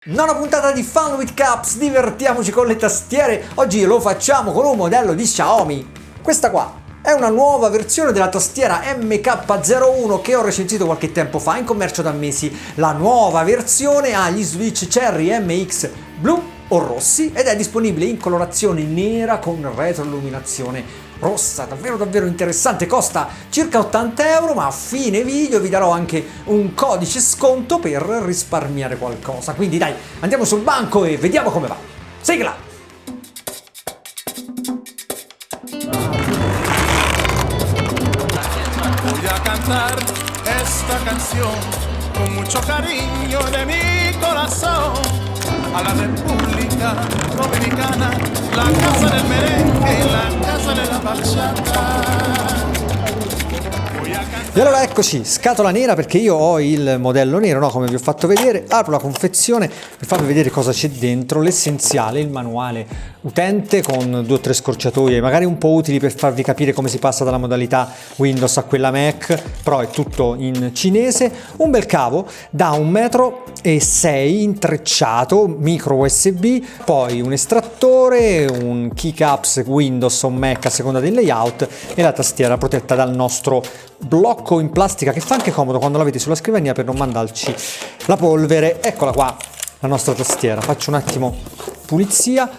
Nona puntata di Fun with Caps, divertiamoci con le tastiere. Oggi lo facciamo con un modello di Xiaomi. Questa qua è una nuova versione della tastiera MK01 che ho recensito qualche tempo fa in commercio da mesi. La nuova versione ha gli switch Cherry MX blu o rossi ed è disponibile in colorazione nera con retroilluminazione rossa, davvero interessante. Costa circa 80 euro, ma a fine video vi darò anche un codice sconto per risparmiare qualcosa. Quindi dai, andiamo sul banco e vediamo come va. Sigla! Voy a cantar esta canción con mucho cariño de mi corazón a la República Dominicana, la casa del merengue, la casa della bachata. E allora eccoci, scatola nera perché io ho il modello nero, no? Come vi ho fatto vedere. Apro la confezione per farvi vedere cosa c'è dentro, l'essenziale, il manuale utente con 2 o 3 scorciatoie, magari un po' utili per farvi capire come si passa dalla modalità Windows a quella Mac, però è tutto in cinese. Un bel cavo da 1,6 m intrecciato, micro USB, poi un estrattore, un keycaps Windows o Mac a seconda del layout e la tastiera protetta dal nostro blocco in plastica che fa anche comodo quando l'avete sulla scrivania per non mandarci la polvere. Eccola qua la nostra tastiera, faccio un attimo pulizia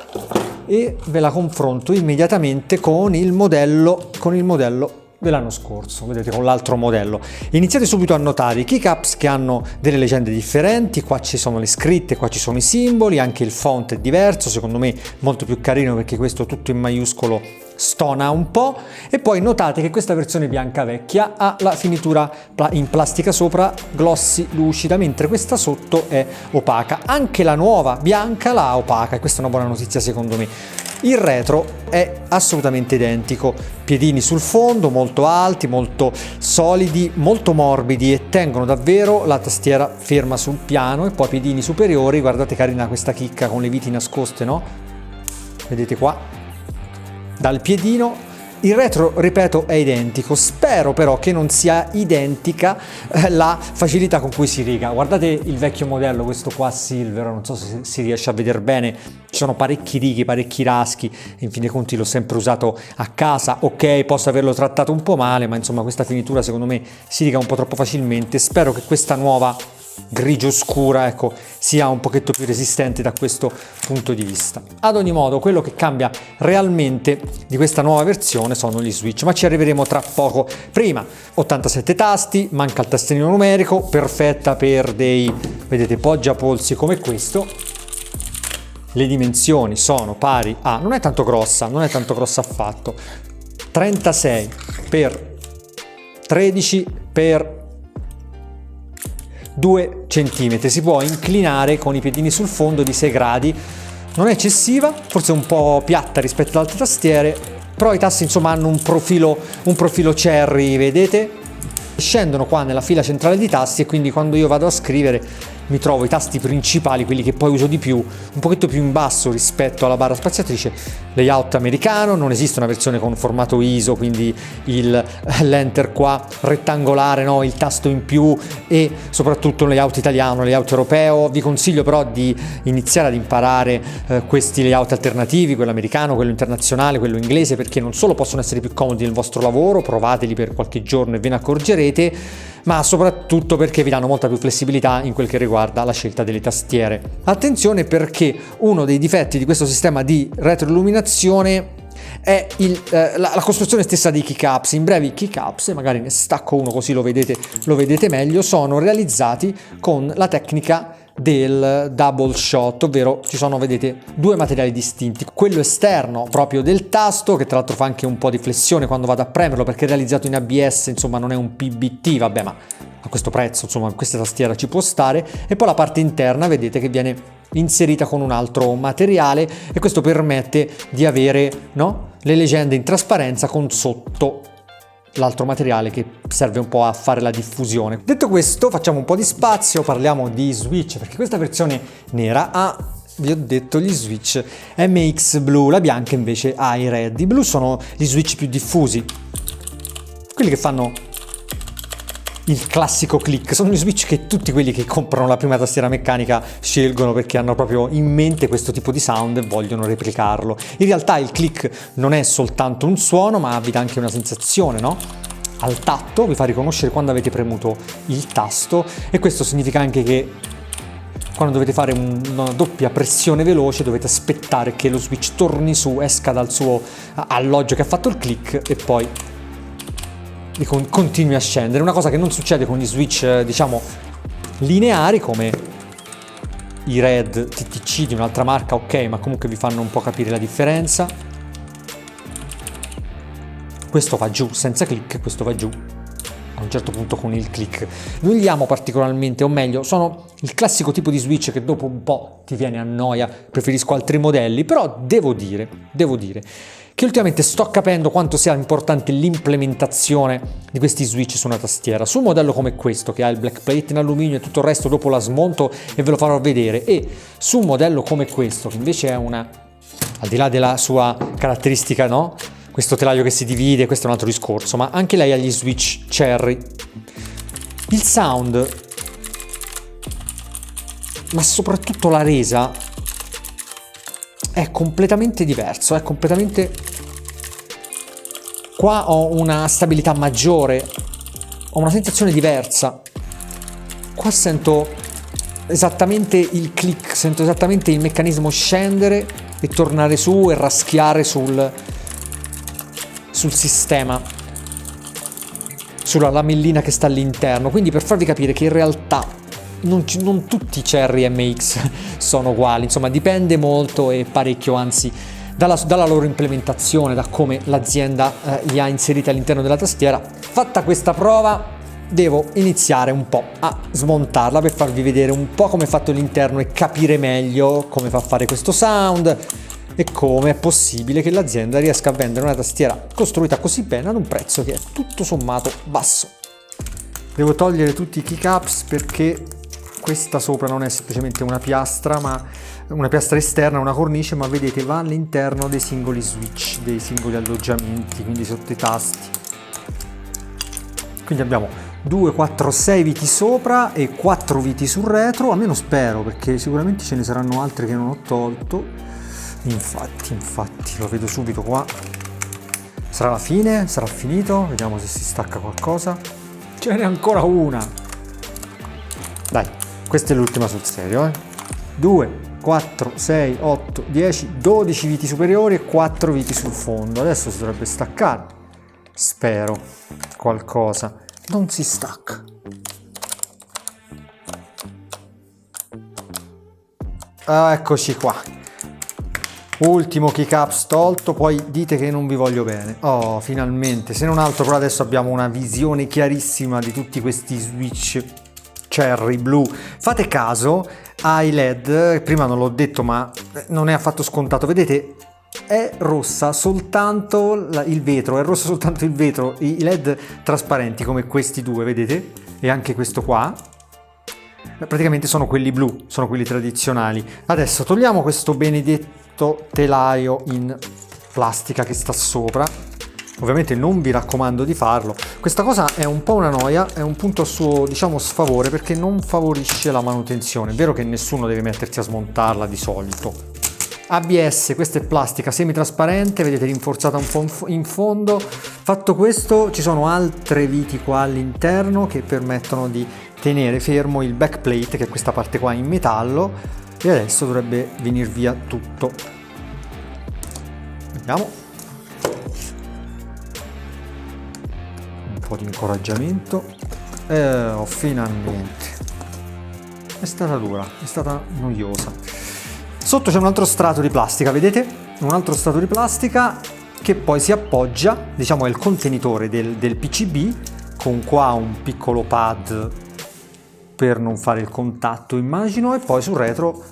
e ve la confronto immediatamente con il modello dell'anno scorso, vedete, con l'altro modello. Iniziate subito a notare i keycaps che hanno delle leggende differenti, qua ci sono le scritte, qua ci sono i simboli, anche il font è diverso, secondo me molto più carino perché questo tutto in maiuscolo stona un po'. E poi notate che questa versione bianca vecchia ha la finitura in plastica sopra glossy lucida, mentre questa sotto è opaca. Anche la nuova bianca la opaca e questa è una buona notizia secondo me. Il retro è assolutamente identico, piedini sul fondo molto alti, molto solidi, molto morbidi e tengono davvero la tastiera ferma sul piano. E poi piedini superiori, guardate carina questa chicca con le viti nascoste, no? Vedete qua? Dal piedino. Il retro, ripeto, è identico, spero però che non sia identica la facilità con cui si riga. Guardate il vecchio modello, questo qua silver, non so se si riesce a vedere bene, ci sono parecchi righi, parecchi raschi, in fin dei conti l'ho sempre usato a casa, ok, posso averlo trattato un po' male, ma insomma questa finitura secondo me si riga un po' troppo facilmente. Spero che questa nuova grigio scura, ecco, sia un pochetto più resistente da questo punto di vista. Ad ogni modo, quello che cambia realmente di questa nuova versione sono gli switch, ma ci arriveremo tra poco. Prima 87 tasti, manca il tastierino numerico, perfetta per dei, vedete, poggiapolsi come questo. Le dimensioni sono pari a, non è tanto grossa affatto, 36 per 13 per 2 cm, si può inclinare con i piedini sul fondo di 6 gradi, non è eccessiva, forse un po' piatta rispetto ad altre tastiere, però i tasti insomma hanno un profilo cherry, vedete? Scendono qua nella fila centrale di tasti e quindi quando io vado a scrivere mi trovo i tasti principali, quelli che poi uso di più, un pochetto più in basso rispetto alla barra spaziatrice. Layout americano, non esiste una versione con formato ISO, quindi l'enter qua rettangolare, no? Il tasto in più e soprattutto un layout italiano, un layout europeo. Vi consiglio però di iniziare ad imparare questi layout alternativi, quello americano, quello internazionale, quello inglese, perché non solo possono essere più comodi nel vostro lavoro, provateli per qualche giorno e ve ne accorgerete, ma soprattutto perché vi danno molta più flessibilità in quel che riguarda la scelta delle tastiere. Attenzione perché uno dei difetti di questo sistema di retroilluminazione è la costruzione stessa dei keycaps. In breve i keycaps, e magari ne stacco uno così lo vedete meglio, sono realizzati con la tecnica del double shot, ovvero ci sono, vedete, 2 materiali distinti, quello esterno proprio del tasto che tra l'altro fa anche un po' di flessione quando vado a premerlo perché è realizzato in ABS, insomma non è un PBT, vabbè, ma a questo prezzo insomma questa tastiera ci può stare, e poi la parte interna vedete che viene inserita con un altro materiale e questo permette di avere, no, le leggende in trasparenza con sotto l'altro materiale che serve un po' a fare la diffusione. Detto questo, facciamo un po' di spazio, parliamo di switch, perché questa versione nera ha, vi ho detto, gli switch MX blu, la bianca invece ha i red. I blu sono gli switch più diffusi, quelli che fanno il classico click, sono gli switch che tutti quelli che comprano la prima tastiera meccanica scelgono perché hanno proprio in mente questo tipo di sound e vogliono replicarlo. In realtà il click non è soltanto un suono, ma vi dà anche una sensazione, no? Al tatto, vi fa riconoscere quando avete premuto il tasto, e questo significa anche che quando dovete fare una doppia pressione veloce dovete aspettare che lo switch torni su, esca dal suo alloggio che ha fatto il click e poi continui a scendere. Una cosa che non succede con gli switch diciamo lineari come i Red TTC di un'altra marca, ok, ma comunque vi fanno un po' capire la differenza. Questo va giù senza click, questo va giù a un certo punto con il click. Non li amo particolarmente, o meglio, sono il classico tipo di switch che dopo un po' ti viene a noia, preferisco altri modelli, però devo dire che ultimamente sto capendo quanto sia importante l'implementazione di questi switch su una tastiera. Su un modello come questo, che ha il black plate in alluminio e tutto il resto, dopo la smonto e ve lo farò vedere, e su un modello come questo, che invece è una, al di là della sua caratteristica, no? Questo telaio che si divide, questo è un altro discorso, ma anche lei ha gli switch Cherry. Il sound, ma soprattutto la resa, è completamente diverso, è completamente... Qua ho una stabilità maggiore, ho una sensazione diversa. Qua sento esattamente il click, sento esattamente il meccanismo scendere e tornare su e raschiare sul sistema, sulla lamellina che sta all'interno. Quindi per farvi capire che in realtà non tutti i Cherry MX sono uguali, insomma dipende molto e parecchio, anzi dalla loro implementazione, da come l'azienda li ha inseriti all'interno della tastiera. Fatta questa prova devo iniziare un po' a smontarla per farvi vedere un po' come è fatto l'interno e capire meglio come fa a fare questo sound e come è possibile che l'azienda riesca a vendere una tastiera costruita così bene ad un prezzo che è tutto sommato basso. Devo togliere tutti i keycaps perché questa sopra non è semplicemente una piastra, ma una piastra esterna, una cornice, ma vedete va all'interno dei singoli switch, dei singoli alloggiamenti, quindi sotto i tasti. Quindi abbiamo 2, 4, 6 viti sopra e 4 viti sul retro, almeno spero, perché sicuramente ce ne saranno altri che non ho tolto. Infatti lo vedo subito qua. Sarà la fine? Sarà finito? Vediamo se si stacca qualcosa. Ce n'è ancora una. Dai, questa è l'ultima sul serio, 2, 4, 6, 8, 10, 12 viti superiori e 4 viti sul fondo. Adesso si dovrebbe staccare. Spero qualcosa. Non si stacca. Eccoci qua. Ultimo keycaps tolto, poi dite che non vi voglio bene. Oh, finalmente, se non altro, però adesso abbiamo una visione chiarissima di tutti questi switch Cherry blu. Fate caso ai LED, prima non l'ho detto ma non è affatto scontato, vedete è rossa soltanto il vetro, è rosso soltanto il vetro, i LED trasparenti come questi due, vedete? E anche questo qua. Praticamente sono quelli blu, sono quelli tradizionali. Adesso togliamo questo benedetto telaio in plastica che sta sopra. Ovviamente non vi raccomando di farlo. Questa cosa è un po' una noia, è un punto a suo, diciamo, sfavore, perché non favorisce la manutenzione. È vero che nessuno deve mettersi a smontarla di solito. ABS, questa è plastica semitrasparente, vedete rinforzata un po' in fondo. Fatto questo, ci sono altre viti qua all'interno che permettono di tenere fermo il backplate, che è questa parte qua in metallo, e adesso dovrebbe venire via tutto. Vediamo. Un po' di incoraggiamento. Finalmente. È stata dura, è stata noiosa. Sotto c'è un altro strato di plastica, vedete? Un altro strato di plastica che poi si appoggia, diciamo è il contenitore del PCB, con qua un piccolo pad per non fare il contatto, immagino, e poi sul retro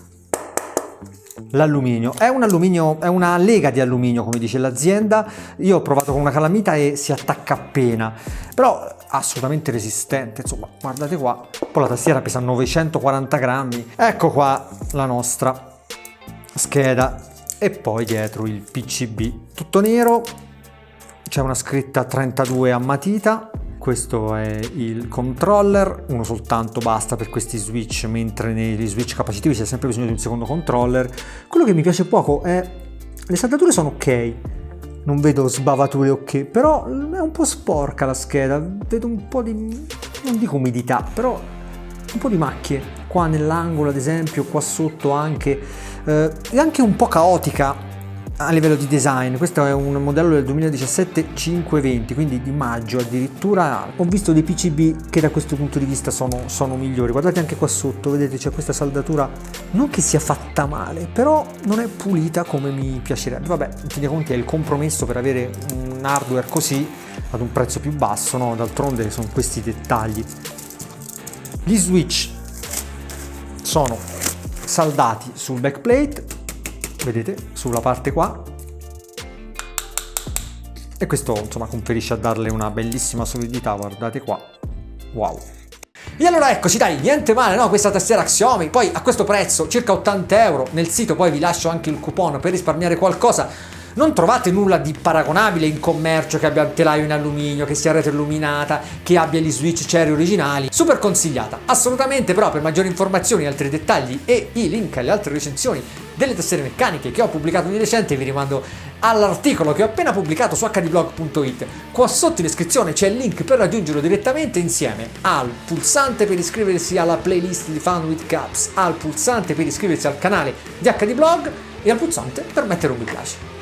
l'alluminio. È un alluminio, è una lega di alluminio, come dice l'azienda. Io ho provato con una calamita e si attacca appena, però assolutamente resistente, insomma, guardate qua. Poi la tastiera pesa 940 grammi. Ecco qua la nostra scheda e poi dietro il PCB tutto nero, c'è una scritta 32 a matita Questo è il controller, uno soltanto basta per questi switch, mentre negli switch capacitivi c'è sempre bisogno di un secondo controller. Quello che mi piace poco è le saldature sono ok, non vedo sbavature ok, però è un po' sporca la scheda, vedo un po' di, non dico umidità, però un po' di macchie qua nell'angolo ad esempio, qua sotto anche, è anche un po' caotica a livello di design. Questo è un modello del 2017 520, quindi di maggio addirittura. Ho visto dei PCB che da questo punto di vista sono migliori. Guardate anche qua sotto, vedete c'è questa saldatura, non che sia fatta male, però non è pulita come mi piacerebbe. Vabbè, in fin dei conti è il compromesso per avere un hardware così ad un prezzo più basso, no? D'altronde sono questi dettagli. Gli switch sono saldati sul backplate, vedete, sulla parte qua, e questo insomma conferisce a darle una bellissima solidità, guardate qua, wow. E allora eccoci, dai, niente male, no? Questa tastiera Xiaomi, poi a questo prezzo, circa 80 euro, nel sito poi vi lascio anche il coupon per risparmiare qualcosa. Non trovate nulla di paragonabile in commercio che abbia il telaio in alluminio, che sia retroilluminata, che abbia gli switch cherry originali. Super consigliata, assolutamente. Però per maggiori informazioni, altri dettagli e i link alle altre recensioni delle tastiere meccaniche che ho pubblicato di recente, vi rimando all'articolo che ho appena pubblicato su hdblog.it. Qua sotto in descrizione c'è il link per raggiungerlo direttamente, insieme al pulsante per iscriversi alla playlist di Fun with Caps, al pulsante per iscriversi al canale di hdblog e al pulsante per mettere un mi piace.